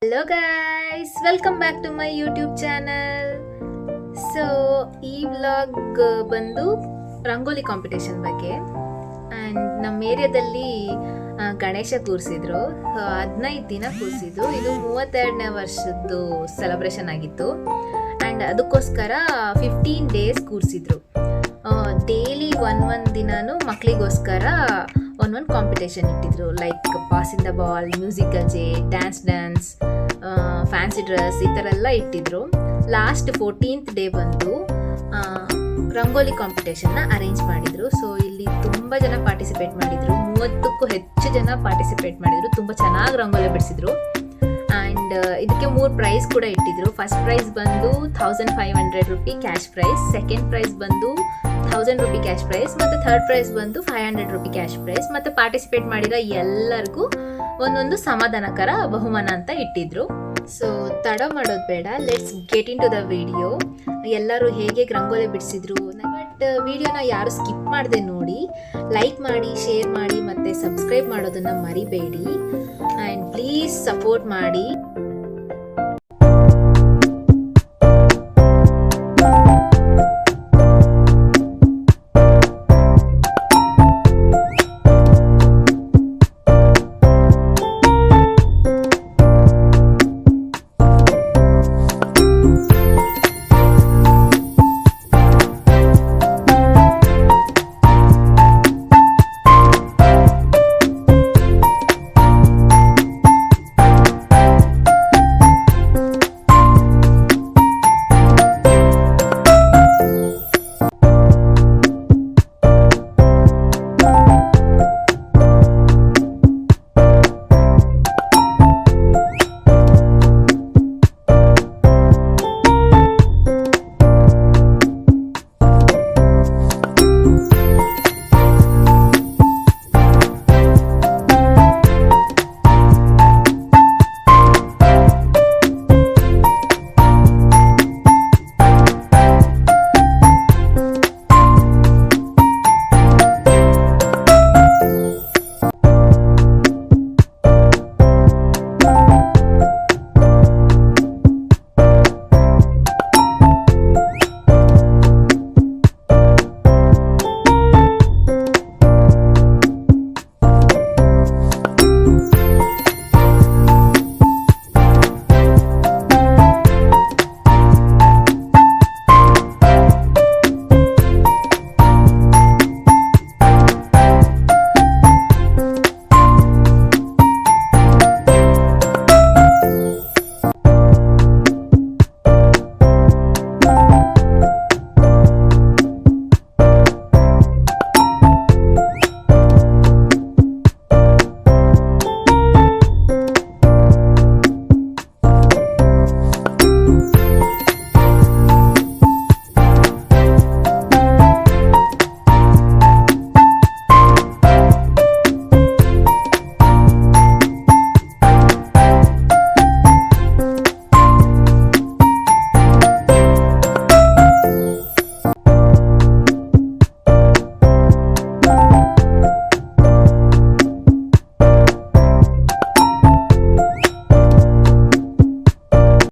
Hello guys, welcome back to my YouTube channel. So ಈ vlog ಬಂದು rangoli competition ಬಗ್ಗೆ. And ನಮ್ಮ ಏರಿಯಾದಲ್ಲಿ ಗಣೇಶ ಕೂರಿಸಿದ್ರು. 15 ದಿನ ಕೂರಿಸಿದ್ರು. ಇದು 32ನೇ ವರ್ಷದ್ದು ಸೆಲೆಬ್ರೇಷನ್ ಆಗಿತ್ತು. ಆ್ಯಂಡ್ ಅದಕ್ಕೋಸ್ಕರ 15 ಡೇಸ್ ಕೂರಿಸಿದ್ರು. ಡೈಲಿ ಒಂದೊಂದು ದಿನಾನು ಮಕ್ಕಳಿಗೋಸ್ಕರ ಒಂದೊಂದು ಕಾಂಪಿಟೇಷನ್ ಇಟ್ಟಿದ್ರು. Like pass in the ball, musical J, dance fancy dress, ಈ ಥರ ಎಲ್ಲ ಇಟ್ಟಿದ್ರು. ಲಾಸ್ಟ್ 14th ಡೇ ಬಂದು ರಂಗೋಲಿ ಕಾಂಪಿಟೇಷನ್ನ ಅರೇಂಜ್ ಮಾಡಿದರು. ಸೊ ಇಲ್ಲಿ ತುಂಬ ಜನ ಪಾರ್ಟಿಸಿಪೇಟ್ ಮಾಡಿದರು. 30ಕ್ಕೂ ಹೆಚ್ಚು ಜನ ಪಾರ್ಟಿಸಿಪೇಟ್ ಮಾಡಿದರು. ತುಂಬ ಚೆನ್ನಾಗಿ ರಂಗೋಲಿ ಬಿಡಿಸಿದ್ರು. ಆ್ಯಂಡ್ ಇದಕ್ಕೆ 3 ಪ್ರೈಸ್ ಕೂಡ ಇಟ್ಟಿದ್ರು. ಫಸ್ಟ್ ಪ್ರೈಸ್ ಬಂದು 1500 rupee cash prize, second prize ಬಂದು 1000 ರೂಪಿ ಕ್ಯಾಶ್ ಪ್ರೈಸ್, ಮತ್ತು ಥರ್ಡ್ ಪ್ರೈಸ್ ಬಂದು 500 ರೂಪಿ ಕ್ಯಾಶ್ ಪ್ರೈಸ್. ಮತ್ತು ಪಾರ್ಟಿಸಿಪೇಟ್ ಮಾಡಿರೋ ಎಲ್ಲರಿಗೂ ಒಂದೊಂದು ಸಮಾಧಾನಕರ ಬಹುಮಾನ ಅಂತ ಇಟ್ಟಿದ್ರು. ಸೊ ತಡ ಮಾಡೋದು ಬೇಡ, let's get into the video. ಎಲ್ಲರೂ ಹೇಗೆ ರಂಗೋಲಿ ಬಿಡಿಸಿದ್ರು. ಬಟ್ ವಿಡಿಯೋನ ಯಾರು ಸ್ಕಿಪ್ ಮಾಡದೆ ನೋಡಿ, ಲೈಕ್ ಮಾಡಿ, ಶೇರ್ ಮಾಡಿ, ಮತ್ತು ಸಬ್ಸ್ಕ್ರೈಬ್ ಮಾಡೋದನ್ನು ಮರಿಬೇಡಿ. ಆ್ಯಂಡ್ ಪ್ಲೀಸ್ ಸಪೋರ್ಟ್ ಮಾಡಿ.